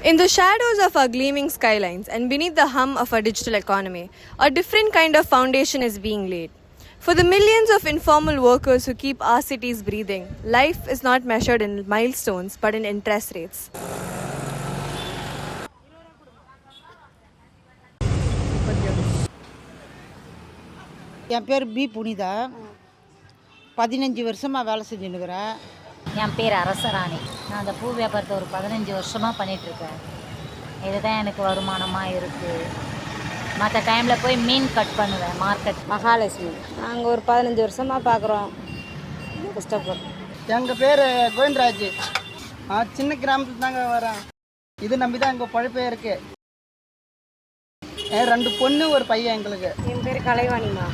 In the shadows of our gleaming skylines and beneath the hum of our digital economy, a different kind of foundation is being laid. For the millions of informal workers who keep our cities breathing, life is not measured in milestones but in interest rates. என் பேர் B Punitha. 15 வருஷமாக வேலை செஞ்சுன்னுக்கிறேன். என் பேர் அரசராணி. நான் அந்த பூ வியாபாரத்தை ஒரு 15 வருஷமாக பண்ணிகிட்ருக்கேன். இதுதான் எனக்கு வருமானமாக இருக்குது. மற்ற டைமில் போய் மீன் கட் பண்ணுவேன் மார்க்கெட். மகாலட்சுமி. நாங்கள் ஒரு 15 வருஷமாக பார்க்குறோம். கஷ்டப்படுறோம். எங்கள் பேர் கோவிந்தராஜ். சின்ன கிராமத்தில் தாங்க வரேன். இது நம்பி தான் எங்கள் பழப்பே இருக்குது. 2 பொண்ணு ஒரு பையன் எங்களுக்கு. என் பேர் கலைவாணிமா.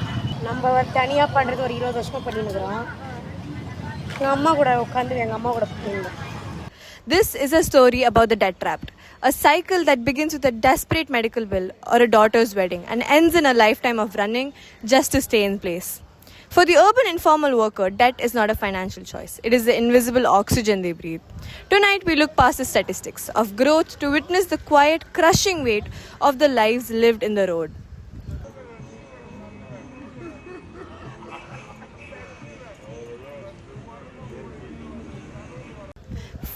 நம்ம தனியாக பண்ணுறது ஒரு 20 வருஷமாக பண்ணிட்டுருக்குறோம். எங்கள் அம்மா கூட உட்காந்து எங்கள் அம்மா கூட பண்ணிருந்தோம். This is a story about the debt trapped, a cycle that begins with a desperate medical bill or a daughter's wedding and ends in a lifetime of running just to stay in place. For the urban informal worker, debt is not a financial choice. It is the invisible oxygen they breathe. Tonight, we look past the statistics of growth to witness the quiet, crushing weight of the lives lived in the road.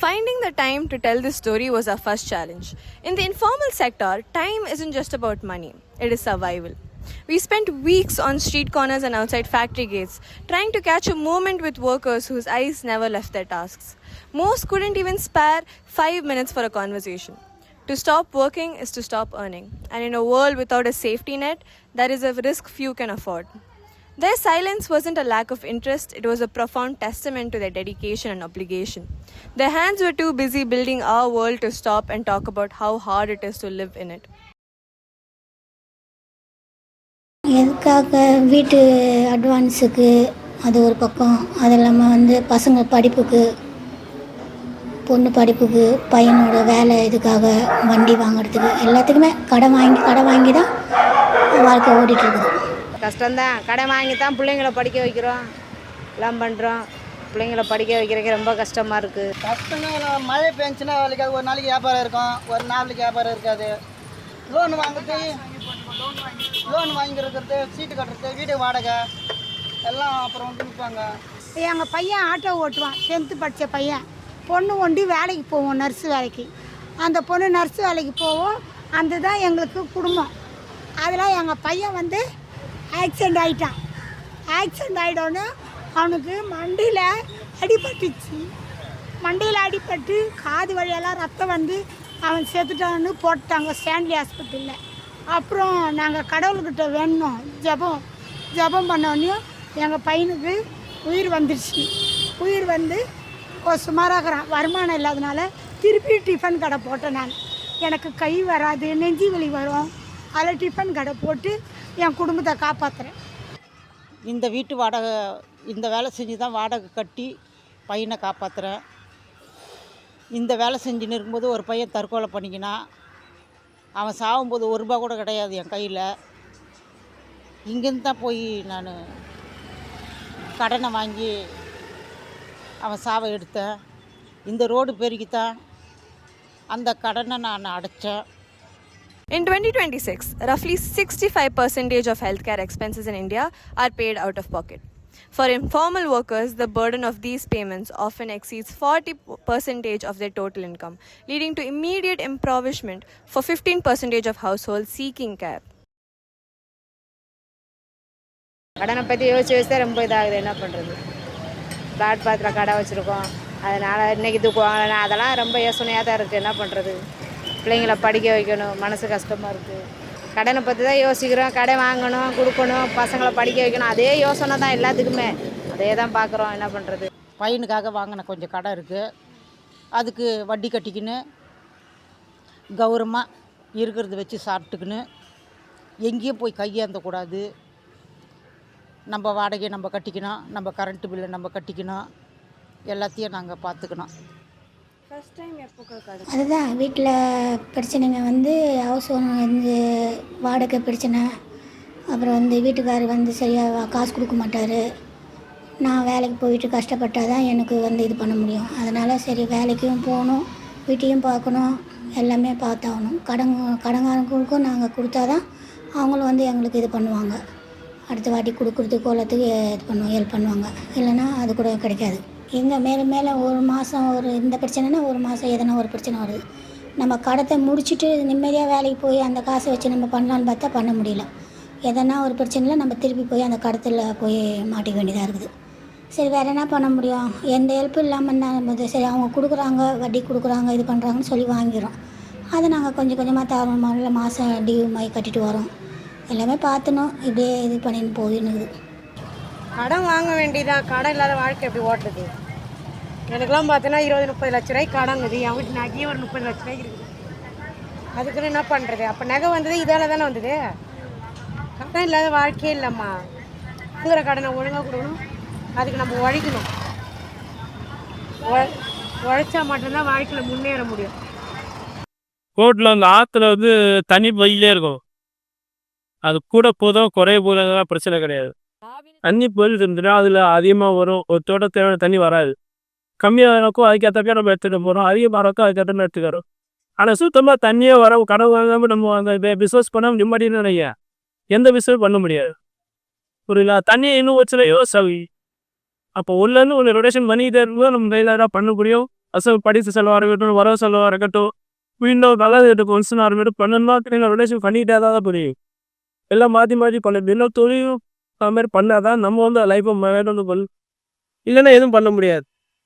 Finding the time to tell this story was our first challenge. In the informal sector, time isn't just about money, it is survival. We spent weeks on street corners and outside factory gates, trying to catch a moment with workers whose eyes never left their tasks. Most couldn't even spare 5 minutes for a conversation. To stop working is to stop earning, and in a world without a safety net, that is a risk few can afford. Their silence wasn't a lack of interest, it was a profound testament to their dedication and obligation. Their hands were too busy building our world to stop and talk about how hard it is to live in it. எதுக்காக வீட்டு அட்வான்ஸுக்கு அது ஒரு பக்கம், அது இல்லாமல் பசங்க படிப்புக்கு, பொண்ணு படிப்புக்கு, பையனோட வேலை இதுக்காக, வண்டி வாங்கிறதுக்கு, எல்லாத்துக்குமே கடன் வாங்கி தான் வாழ்க்கை ஓடிட்டுருக்குது. கஷ்டம்தான். கடன் வாங்கி தான் பிள்ளைங்களை படிக்க வைக்கிறோம், எல்லாம் பண்ணுறோம். பிள்ளைங்களை படிக்க வைக்கிறதுக்கு ரொம்ப கஷ்டமாக இருக்குது. கஷ்டங்க. மழை பெஞ்சுன்னா வேலைக்கு ஒரு நாளைக்கு வியாபாரம் இருக்கும், ஒரு நாளைக்கு வியாபாரம் இருக்காது. லோன் வாங்கிக்கிறது, சீட்டு கட்டுறது, வீடு வாடகை எல்லாம் அப்புறம் நிற்பாங்க. எங்கள் பையன் ஆட்டோ ஓட்டுவான், 10th படித்த பையன். பொண்ணு ஒண்டி வேலைக்கு போவோம், நர்ஸு வேலைக்கு. அந்த பொண்ணு நர்ஸு வேலைக்கு போவோம். அந்த தான் எங்களுக்கு குடும்பம். அதில் எங்கள் பையன் ஆக்சிடெண்ட் ஆகிட்டான். ஆக்சிடெண்ட் ஆகிட்டோன்னே அவனுக்கு மண்டியில் அடிபட்டுச்சு. மண்டியில் அடிபட்டு காது வழியெல்லாம் ரத்தம் அவன் செத்துட்டான்னு போட்டாங்க ஸ்டான்லி ஹாஸ்பிட்டலில். அப்புறம் நாங்கள் கடவுள்கிட்ட வேணும், ஜபம் பண்ணோன்னையும் எங்கள் பையனுக்கு உயிர் வந்துடுச்சு. உயிர் சுமாராகிறான். வருமானம் இல்லாதனால திருப்பி டிஃபன் கடை போட்டேன். நான் எனக்கு கை வராது, நெஞ்சு வலி வரும். அதில் டிஃபன் கடை போட்டு என் குடும்பத்தை காப்பாற்றுறேன். இந்த வீட்டு வாடகை, இந்த வேலை செஞ்சு தான் வாடகை கட்டி பையனை காப்பாற்றுறேன். இந்த வேலை செஞ்சுன்னு இருக்கும்போது ஒரு பையன் தற்கொலை பண்ணிக்கினான். அவன் சாகும்போது ₹1 கூட கிடையாது என் கையில். இங்கேருந்து தான் போய் நான் கடனை வாங்கி அவன் சாவை எடுத்தேன். இந்த ரோடு பெருகித்தான் அந்த கடனை நான் அடைச்சேன். In 2026, roughly 65% of healthcare expenses in India are paid out of pocket. For informal workers, the burden of these payments often exceeds 40% of their total income, leading to immediate impoverishment for 15% of households seeking care. கடனை பற்றி யோசிச்சு ரொம்ப இதாகுது. என்ன பண்ணுறது? Plot பாத்தில் கடை வச்சுருக்கோம், அதனால் இன்றைக்கி தூக்குவாங்க. அதெல்லாம் ரொம்ப யோசனையாக தான் இருக்குது. என்ன பண்ணுறது? பிள்ளைங்களை படிக்க வைக்கணும், மனசு கஷ்டமாக இருக்குது. கடனை பற்றி தான் யோசிக்கிறோம். கடை வாங்கணும், கொடுக்கணும், பசங்களை படிக்க வைக்கணும். அதே யோசனை தான் எல்லாத்துக்குமே. அதே தான் பார்க்குறோம். என்ன பண்ணுறது? பையனுக்காக வாங்கின கொஞ்சம் கடை இருக்குது. அதுக்கு வட்டி கட்டிக்கின்னு கௌரவமாக இருக்கிறத வச்சு சாப்பிட்டுக்கின்னு எங்கேயும் போய் கையேந்தக்கூடாது. நம்ம வாடகையை நம்ம கட்டிக்கணும், நம்ம கரண்ட்டு பில்லை நம்ம கட்டிக்கணும், எல்லாத்தையும் நாங்கள் பார்த்துக்கணும். ஃபஸ்ட் டைம் எப்போ கடை? அதுதான் வீட்டில் பிரச்சனைங்க ஹவுஸ் ஓனர் வாடகை பிரச்சனை. அப்புறம் வீட்டுக்காரர் சரியாக காசு கொடுக்க மாட்டார். நான் வேலைக்கு போயிட்டு கஷ்டப்பட்டால் தான் எனக்கு இது பண்ண முடியும். அதனால் சரி வேலைக்கும் போகணும், வீட்டையும் பார்க்கணும், எல்லாமே பார்த்தாகணும். கடங்காரங்களுக்கும் நாங்கள் கொடுத்தா தான் அவங்களும் வந்து எங்களுக்கு இது பண்ணுவாங்க. அடுத்த வாட்டி கொடுக்குறதுக்கு எல்லாத்துக்கு இது பண்ணுவோம், ஹெல்ப் பண்ணுவாங்க. இல்லைன்னா அது கூட கிடைக்காது. எங்கே மேலே மேலே ஒரு மாதம் ஒரு இந்த பிரச்சனைனா ஒரு மாதம் எதனா ஒரு பிரச்சனை வருது. நம்ம கடத்தை முடிச்சுட்டு நிம்மதியாக வேலைக்கு போய் அந்த காசை வச்சு நம்ம பண்ணலான்னு பார்த்தா பண்ண முடியல. எதனா ஒரு பிரச்சனையில் நம்ம திருப்பி போய் அந்த கடத்தில் போய் மாட்டிக்க வேண்டியதாக இருக்குது. சரி வேறு என்ன பண்ண முடியும்? எந்த ஹெல்ப்பும் இல்லாமல் என்ன சரி அவங்க கொடுக்குறாங்க, வட்டி கொடுக்குறாங்க, இது பண்ணுறாங்கன்னு சொல்லி வாங்கிடுறோம். அதை நாங்கள் கொஞ்சம் கொஞ்சமாக தவறுமாதிரில மாதம் டியூ மாதிரி கட்டிட்டு வரோம். எல்லாமே பார்த்துனோம், இப்படியே இது பண்ணின்னு போயின்னுக்குது. கடன் வாங்க வேண்டியதான். கடன் இல்லாத வாழ்க்கை எப்படி ஓட்டுறது? எனக்குலாம் பார்த்தீங்கன்னா 20-30 லட்ச ரூபாய்க்கு கடங்குது. என் வீட்டு நகையே ஒரு 30 லட்ச ரூபாய்க்கு இருக்குது. அதுக்குன்னு என்ன பண்ணுறது? அப்போ நகை வந்தது இதால் தானே வந்தது. கடன் இல்லாத வாழ்க்கையே இல்லைம்மா. வாங்குற கடனை ஒழுங்காக கொடுக்கணும், அதுக்கு நம்ம உழைக்கணும். உழைச்சா மட்டும்தான் வாழ்க்கையில் முன்னேற முடியும். கோர்ட்டில் அந்த ஆற்றுல வந்து தண்ணி போயிலே இருக்கும். அது கூட போதும் குறைய போதும் பிரச்சனை கிடையாது. தண்ணி போயிட்டு இருந்துன்னா அதில் அதிகமாக வரும். ஒரு தோட்டம் தேவையான தண்ணி வராது. கம்மியாக இருக்கும், அதுக்கேற்றப்பே நம்ம எடுத்துகிட்டு போகிறோம். அதிகமாக இருக்கும், அதுக்கேற்ற எடுத்துக்கிறோம். ஆனால் சுத்தமாக தண்ணியே வர கடன் வாங்காமல் நம்ம அந்த பிஸ்னஸ் பண்ணாமல் நிம்மதினு நினைக்க எந்த பிஸ்னஸ் பண்ண முடியாது. புரியல? தண்ணியை இன்னும் வச்சுல யோசி. அப்போ உள்ளேருந்து ஒரு ரொட்டேஷன் பண்ணிக்கிட்டே இருக்கும்போது நம்ம கையில் பண்ண முடியும். படித்த செலவாக இருக்கட்டும், வரவு செலவாக இருக்கட்டும், இன்னும் நல்லது இருக்கும், ஒன்ஸ்னா இருக்கட்டும், பண்ணணும்னா ரொட்டேஷன் பண்ணிக்கிட்டே தான் புரியும். எல்லாம் மாற்றி மாற்றி பண்ண இன்னும் தொழிலும் அது மாதிரி பண்ணால் தான் நம்ம வந்து லைஃப்பை மேலே பண்ண. இல்லைன்னா எதுவும் பண்ண முடியாது.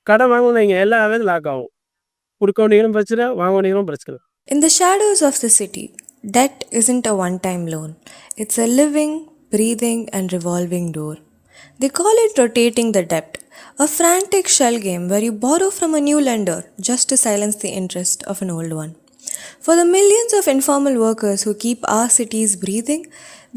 கடன் வாங்கணும், இங்கே எல்லாமே லாக் ஆகும். கொடுக்க வேண்டியதும் பிரச்சனை, வாங்க வேண்டியதும் பிரச்சனை. In the shadows of the city, debt isn't a one-time loan. It's a living, breathing, and revolving door. They call it rotating the debt, a frantic shell game where you borrow from a new lender just to silence the interest of an old one. For the millions of informal workers who keep our cities breathing,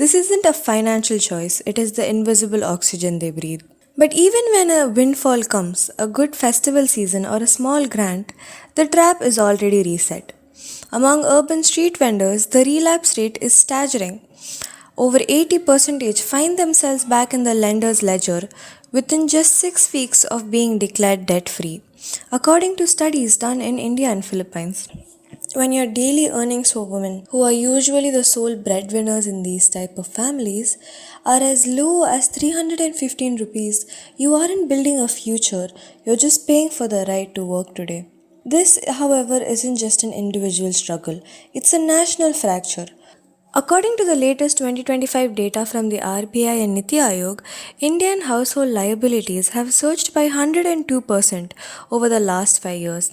this isn't a financial choice, it is the invisible oxygen they breathe. But even when a windfall comes, a good festival season, or a small grant, the trap is already reset. Among urban street vendors, the relapse rate is staggering. Over 80% find themselves back in the lender's ledger within just 6 weeks of being declared debt-free, according to studies done in India and Philippines. When your daily earnings for women, who are usually the sole breadwinners in these type of families, are as low as 315 rupees, you aren't building a future, you're just paying for the right to work today. This, however, isn't just an individual struggle, it's a national fracture. According to the latest 2025 data from the RBI and Niti Aayog, Indian household liabilities have surged by 102% over the last 5 years.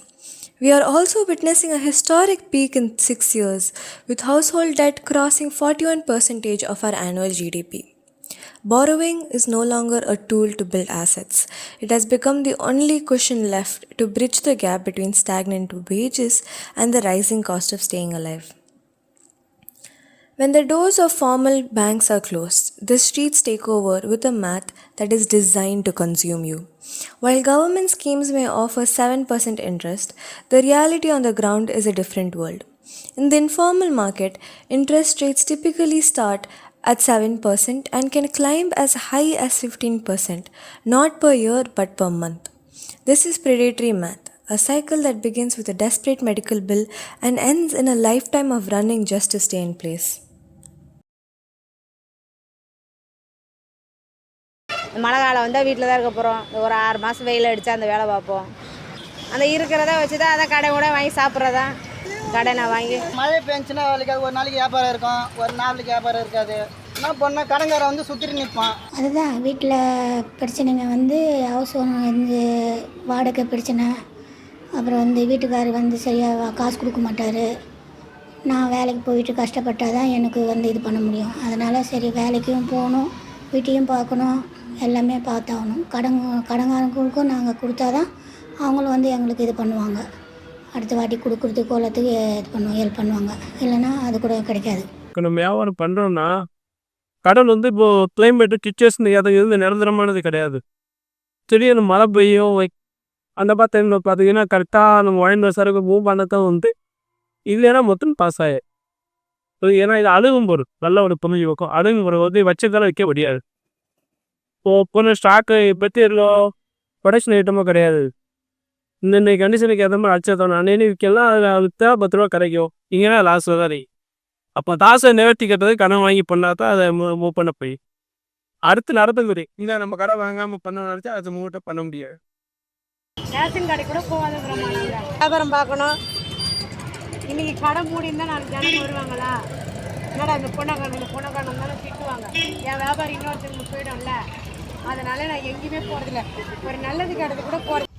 We are also witnessing a historic peak in 6 years, with household debt crossing 41% of our annual GDP. Borrowing is no longer a tool to build assets. It has become the only cushion left to bridge the gap between stagnant wages and the rising cost of staying alive. When the doors of formal banks are closed, the streets take over with a math that is designed to consume you. While government schemes may offer 7% interest, the reality on the ground is a different world. In the informal market, interest rates typically start at 7% and can climb as high as 15%, not per year but per month. This is predatory math, a cycle that begins with a desperate medical bill and ends in a lifetime of running just to stay in place. மழை காலம் வந்தால் வீட்டில் தான் இருக்க போகிறோம். ஒரு 6 மாதம் வெயில் அடித்தா அந்த வேலை பார்ப்போம். அந்த இருக்கிறத வச்சு தான் அதை கடை கூட வாங்கி சாப்பிட்றதான். கடனை வாங்கி மழை பெஞ்சுன்னா வேலைக்கு ஒரு நாளைக்கு வியாபாரம் இருக்கும், ஒரு நாளைக்கு வியாபாரம் இருக்காது. என்ன பண்ணால் கடங்காரன் வந்து சுற்றிட்டு நிற்பான். அதுதான் வீட்டில் பிரச்சனைங்க வந்து ஹவுஸ் ஓனர் வந்து வாடகை பிரச்சனை. அப்புறம் வந்து வீட்டுக்காரர் வந்து சரியாக காசு கொடுக்க மாட்டார். நான் வேலைக்கு போயிட்டு கஷ்டப்பட்டால் தான் எனக்கு வந்து இது பண்ண முடியும். அதனால் சரி வேலைக்கும் போகணும், வீட்டையும் பார்க்கணும், எல்லாமே பார்த்தாகணும். கடங்காரங்களுக்கும் நாங்கள் கொடுத்தா தான் அவங்களும் வந்து எங்களுக்கு இது பண்ணுவாங்க. அடுத்த வாட்டி கொடுக்குறதுக்கு எல்லாத்துக்கு இது பண்ணுவோம், ஹெல்ப் பண்ணுவாங்க. இல்லைன்னா அது கூட கிடைக்காது. இப்போ நம்ம வியாபாரம் பண்ணுறோன்னா கடன் வந்து இப்போது கிளைமேட்டு சுச்சுவேஷன் எது நிரந்தரமானது கிடையாது. திடீர்னு மழை பெய்யும், அந்த டைமில் பார்த்தீங்கன்னா கரெக்டாக நம்ம வாங்கின சரக்கு மூவ் பண்ணத்தான் வந்து இல்லைன்னா மொத்தம் பாஸ் ஆகும். ஏன்னா இது அழுகும் பொருள், நல்ல ஒரு பொருள் வைக்கும். அழுகும் பொருள் வந்து வச்சதால வைக்க முடியாது. இப்போது பொண்ணு ஸ்டாக்கு பற்றி ப்ரொடக்ஷன் ஐட்டமும் கிடையாது. இந்த கண்டிஷனுக்கு ஏற்ற மாதிரி அடிச்சா தோணும் அன்னைக்கு விற்கலாம் அதில் விற்றா 10 ரூபா கிடைக்கும் இங்கன்னா லாஸில் தான் இருக்கு. அப்போ காசை நிவர்த்திக்கிறது கடன் வாங்கி பண்ணால் தான் அதை மூவ் பண்ண போய் அடுத்து நடத்துக்குது இல்லை நம்ம கடை வாங்காமல் பண்ண நினச்சா அதை மூவ்கிட்ட பண்ண முடியாது. ரேஷன் கடை கூட போகாதுங்கிறோமா நாங்கள் வியாபாரம் பார்க்கணும். இன்னைக்கு கடை மூடி இருந்தால் நாளைக்கு ஜனங்க வருவாங்களா? என்னடா இந்த பொண்ணக்காரன் தானே திட்டுவாங்க. என் வியாபாரம் இன்னொருத்தருக்கு போயிடும்ல, அதனால நான் எங்கேயுமே போகிறதில்ல. ஒரு நல்லதுக்கு இடத்துக்கு கூட போகிறது.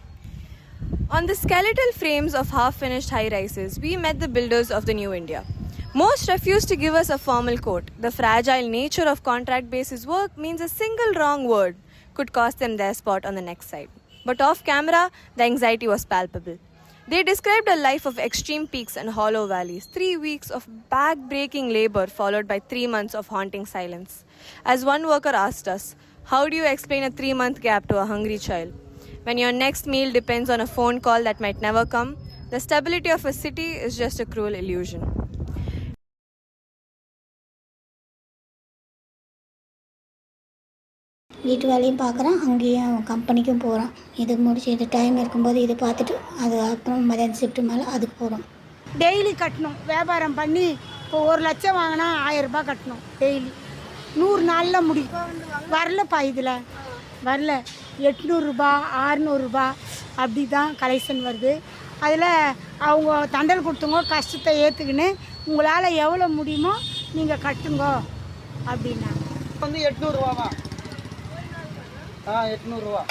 On the skeletal frames of half-finished high-rises, we met the builders of the new India. Most refused to give us a formal quote. The fragile nature of contract-basis work means a single wrong word could cost them their spot on the next side. But off camera, the anxiety was palpable. They described a life of extreme peaks and hollow valleys, 3 weeks of back-breaking labor followed by 3 months of haunting silence. As one worker asked us, how do you explain a 3-month gap to a hungry child? When your next meal depends on a phone call that might never come, the stability of a city is just a cruel illusion. வீட்டு வேலையும் பார்க்குறேன், அங்கேயும் கம்பெனிக்கும் போகிறோம். இது முடிச்சு இது time இருக்கும்போது இது பார்த்துட்டு அது அப்புறம் மதியானம் ஷிஃப்ட்டு மேலே அதுக்கு போகிறோம். டெய்லி கட்டணும். வியாபாரம் பண்ணி இப்போ 1 லட்சம் வாங்கினா 1000 ரூபாய் கட்டணும் டெய்லி. 100 நாளில் முடியும். வரலப்பா இதில் வரல. 800 ரூபா 600 ரூபா அப்படி தான் கலெக்ஷன் வருது. அதில் அவங்க தண்டல் கொடுத்துங்க, கஷ்டத்தை ஏற்றுக்கின்னு உங்களால் எவ்வளோ முடியுமோ நீங்கள் கட்டுங்க அப்படின்னா. 800 ரூபாவா? 800 ரூபா.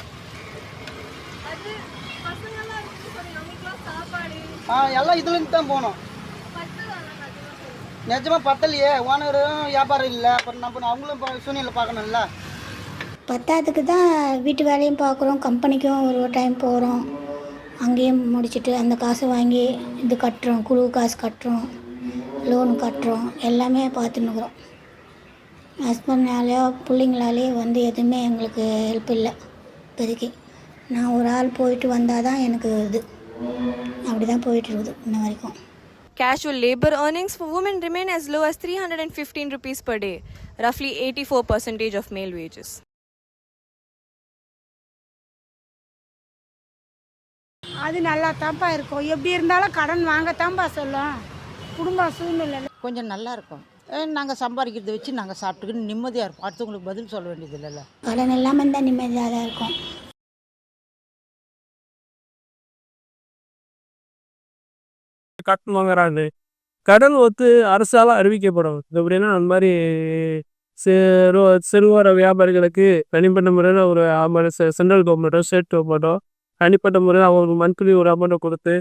எல்லாம் இதுலேருந்து தான் போகணும். நிஜமாக பத்தலையே, ஓனரும் வியாபாரம் இல்லை, அப்புறம் நம்ம அவங்களும் சூழ்நிலை பார்க்கணும்ல. பத்தாவதுக்கு தான் வீட்டு வேலையும் பார்க்குறோம், கம்பெனிக்கும் ஒரு டைம் போகிறோம். அங்கேயும் முடிச்சுட்டு அந்த காசை வாங்கி இது கட்டுறோம், குழு காசு கட்டுறோம், லோனு கட்டுறோம், எல்லாமே பார்த்துன்னுக்குறோம். ஹஸ்பண்ட்னாலேயோ பிள்ளைங்களாலேயோ எதுவுமே எங்களுக்கு ஹெல்ப் இல்லை இப்போதைக்கு. நான் ஒரு ஆள் போயிட்டு வந்தால் தான் எனக்கு இது அப்படி தான் போயிட்டுருக்குது இன்ன வரைக்கும். Casual labor earnings for women remain as low as 315 rupees per day, roughly 84% of male wages. அது நல்லா தான்ப்பா இருக்கும். எப்படி இருந்தாலும் கடன் வாங்கத்தான்ப்பா சொல்லும். குடும்ப சூழ்நிலை கொஞ்சம் நல்லா இருக்கும். நாங்கள் சம்பாதிக்கிறத வச்சு நாங்கள் சாப்பிட்டுக்கிட்டு நிம்மதியாக இருப்போம். அடுத்தவங்களுக்கு பதில் சொல்ல வேண்டியது இல்லைல்ல. கடன் இல்லாமல் இருந்தால் நிம்மதியாக தான் இருக்கும். கடன் வாங்குறாங்க. கடன் அரசால் அறிவிக்கப்படும். எப்படின்னா அந்த மாதிரி சிறுவர வியாபாரிகளுக்கு தனிப்பட்ட முறையில் ஒரு சென்ட்ரல் கவர்மெண்ட்டோ ஸ்டேட் கவர்மெண்ட்டோ தனிப்பட்ட முறையில் அவங்களுக்கு மந்த்லி ஒரு அமௌண்ட்டை கொடுத்து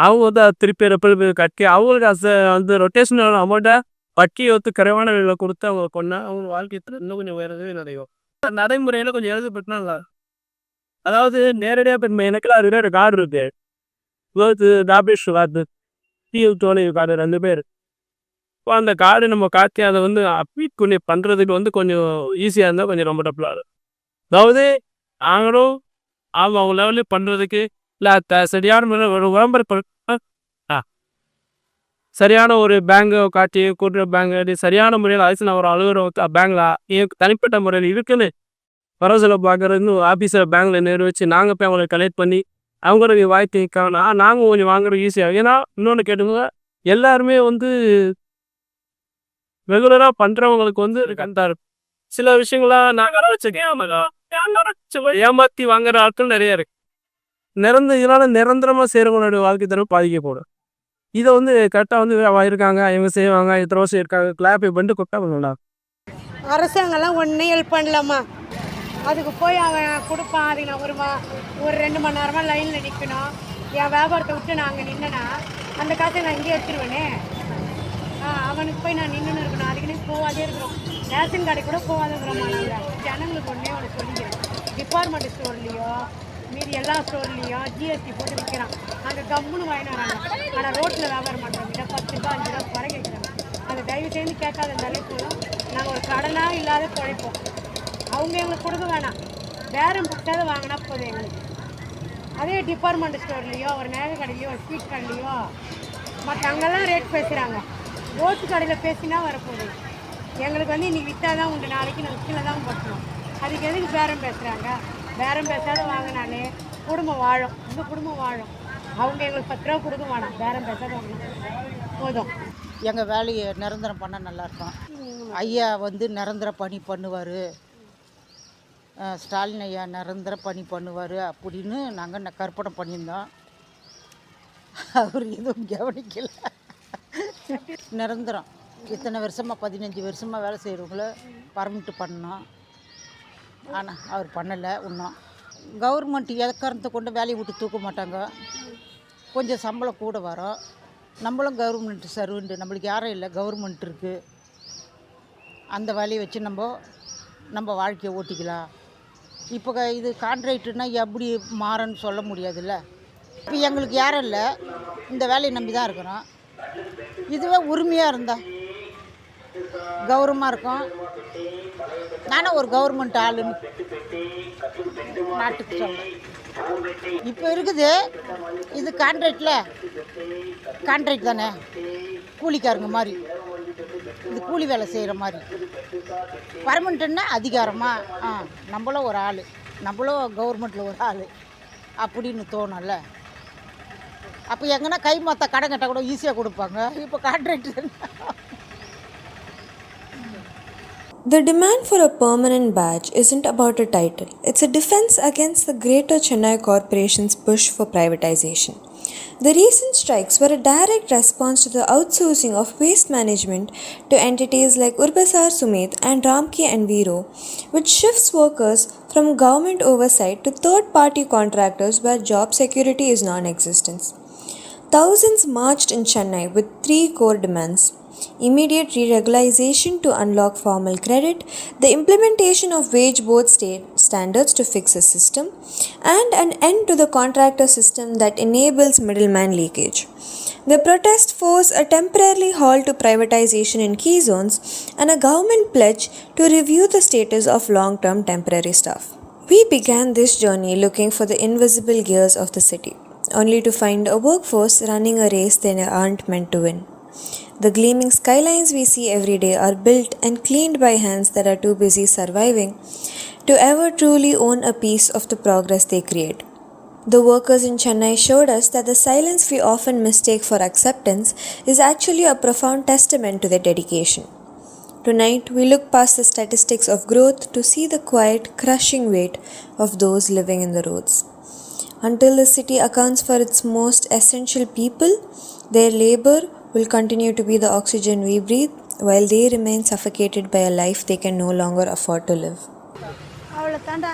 அவங்க அதை திருப்பி ரெப்பல் கட்டி அவங்களுக்கு ரொட்டேஷனல் அமௌண்ட்டை வட்டி குறைவான விலையில் கொடுத்து அவங்க கொண்டா அவங்க வாழ்க்கையத்தில் இன்னும் கொஞ்சம் உயரவே நிறையும். நடைமுறையில் கொஞ்சம் எழுதப்பட்டுனா நல்லா. அதாவது நேரடியாக இப்போ எனக்குலாம் அதுவே ஒரு கார்டு இருக்குது. ராபேஷ் கார்டு தோலை கார்டு 2 பேர். இப்போ அந்த கார்டு நம்ம காட்டி அதை அப்பீட் பண்ணி பண்ணுறதுக்கு கொஞ்சம் ஈஸியாக இருந்தால் கொஞ்சம் ரொம்ப டப்பில் ஆகும். அதாவது நாங்களும் அவங்க லெவலில் பண்ணுறதுக்கு இல்லை சரியான முறையில் ஒரு விளம்பரம் சரியான ஒரு பேங்கை காட்டி கூட்டுற பேங்க் சரியான முறையில் அரசு ஒரு அலுவலகம் பேங்கில் தனிப்பட்ட முறையில் இருக்குன்னு வரவு பார்க்குறது ஆஃபீஸில் பேங்கில் நேரு வச்சு நாங்கள் போய் அவங்களை கலெக்ட் பண்ணி அவங்களுக்கு வாய்ப்பு நிற்காங்கன்னா நாங்கள் கொஞ்சம் வாங்குறது ஈஸியாக. ஏன்னா இன்னொன்று கேட்டுங்க, எல்லாருமே ரெகுலராக பண்ணுறவங்களுக்கு கண்டா இருக்கும். சில விஷயங்களாம் நாங்கள் ஏமாற்றி வாங்குற ஆட்கள் நிறைய இருக்கு. இதனால் நிரந்தரமாக செய்கிறவங்களுடைய வாழ்க்கை தரம் பாதிக்கப்படும். இதை கரெக்டாக இருக்காங்க, இவங்க செய்வாங்க, இத்தனை வருஷம் இருக்காங்க, கிளாப்பை பண்ணிட்டு கொட்டா பண்ணலாம். அரசாங்கம்லாம் ஒன்றும் ஹெல்ப் பண்ணலாமா? அதுக்கு போய் அவன் கொடுப்பான். அதுக்கு நான் ஒரு 2 மணி நேரமாக லைனில் நிற்கணும். என் வியாபாரத்தை விட்டு நாங்கள் நின்னா அந்த காசை நான் இங்கே எடுத்துருவேனே. அவனுக்கு போய் நான் நின்றுன்னு இருக்கணும். அதுக்குன்னே போகாதே இருக்கிறோம். ரேஷன் கடை கூட போகாதுங்கிறோமா நாங்கள். ஜனங்களுக்கு ஒன்றே அவனுக்கு சொல்லிக்கிறோம். டிபார்ட்மெண்ட் ஸ்டோர்லேயோ மீதி எல்லா ஸ்டோர்லேயும் ஜிஎஸ்டி போட்டு விற்கிறான். அங்கே கம்முன்னு வாங்கிட்டு வராங்க. ஆனால் ரோட்டில் வியாபாரம் பண்ணுறவங்க 10 ரூபா 5 ரூபா குறை கேட்குறாங்க. அந்த தயவு செய்து கேட்காத இருந்தாலே போதும். நாங்கள் ஒரு கடனாக இல்லாத குழைப்போம். அவங்க எங்களுக்கு கொடுக்க வேணாம், பேரம் பிடிச்சாத வாங்கினா போதும் எங்களுக்கு. அதே டிபார்ட்மெண்ட் ஸ்டோர்லேயோ ஒரு நகை கடையிலையோ ஒரு ஸ்வீட் கடையிலையோ மற்ற அங்கெல்லாம் ரேட் பேசுகிறாங்க. ரோட்டு கடையில் பேசினா வரப்போகுது. எங்களுக்கு இன்றைக்கி விற்றா தான் உண்டு, நாளைக்கு நாங்கள் கீழே தான் பட்டணும். அதுக்கு எதுக்கு பேரம் பேசுகிறாங்க? பேரம் பேசாத வாங்கினாலே குடும்பம் வாழும், உங்கள் குடும்பம் வாழும். அவங்க எங்களுக்கு 10 ரூபா கொடுக்க வேணாம், பேரம் பேசாத போதும். எங்கள் வேலையை நிரந்தரம் பண்ண நல்லாயிருக்கும். ஐயா வந்து நிரந்தர பணி பண்ணுவார், ஸ்டாலின் ஐயா நிரந்தர பணி பண்ணுவார் அப்படின்னு நாங்கள் கற்பனை பண்ணியிருந்தோம். அவர் எதுவும் கவனிக்கல. நிரந்தரம் இத்தனை வருஷமாக 15 வருஷமாக வேலை செய்கிறவங்கள பர்மிட்டு பண்ணோம். ஆனால் அவர் பண்ணலை. இன்னும் கவர்மெண்ட் எக்காரணத்தை கொண்டு வேலையை விட்டு தூக்க மாட்டாங்க. கொஞ்சம் சம்பளம் கூட வரும். நம்மளும் கவர்மெண்ட் சர்வெண்ட்டு, நம்மளுக்கு யாரும் இல்லை, கவர்மெண்ட் இருக்குது. அந்த வேலையை வச்சு நம்ம வாழ்க்கையை ஓட்டிக்கலாம். இப்போ இது கான்ட்ராக்டுனா எப்படி மாறன்னு சொல்ல முடியாதுல்ல. இப்போ எங்களுக்கு யாரும் இல்லை, இந்த வேலையை நம்பி தான் இருக்கிறோம். இதுவே உரிமையாக இருந்தால் கௌரவமாக இருக்கும். நானும் ஒரு கவர்மெண்ட் ஆளுன்னு நாட்டுக்கு சொல்கிறேன். இப்போ இருக்குது இது கான்ட்ராக்ட் தானே, கூலிக்காரங்க மாதிரி, இது கூலி வேலை செய்கிற மாதிரி. பர்மனெண்ட்டுன்னா அதிகாரமாக நம்மளும் ஒரு ஆள், நம்மளும் கவர்மெண்ட்டில் ஒரு ஆள் அப்படின்னு தோணும்ல. அப்போ எங்கன்னா கை மொத்த கடன் கட்ட கூட ஈஸியாக கொடுப்பாங்க. இப்போ contract. The demand for a permanent badge isn't about a title. It's a defense against the Greater Chennai Corporation's push for privatization. The recent strikes were a direct response to the outsourcing of waste management to entities like Urbasar Sumit and Ramki Enviro, which shifts workers from government oversight to third-party contractors where job security is non-existent. Thousands marched in Chennai with 3 core demands: immediate re-regularization to unlock formal credit, the implementation of wage board state standards to fix the system, and an end to the contractor system that enables middleman leakage. The protest forced a temporary halt to privatization in key zones and a government pledge to review the status of long-term temporary staff. We began this journey looking for the invisible gears of the city, only to find a workforce running a race they aren't meant to win. The gleaming skylines we see every day are built and cleaned by hands that are too busy surviving to ever truly own a piece of the progress they create. The workers in Chennai showed us that the silence we often mistake for acceptance is actually a profound testament to their dedication. Tonight, we look past the statistics of growth to see the quiet, crushing weight of those living in the roads. Until the city accounts for its most essential people, their labor will continue to be the oxygen we breathe, while they remain suffocated by a life they can no longer afford to live. அவ்வளோ தாண்டா.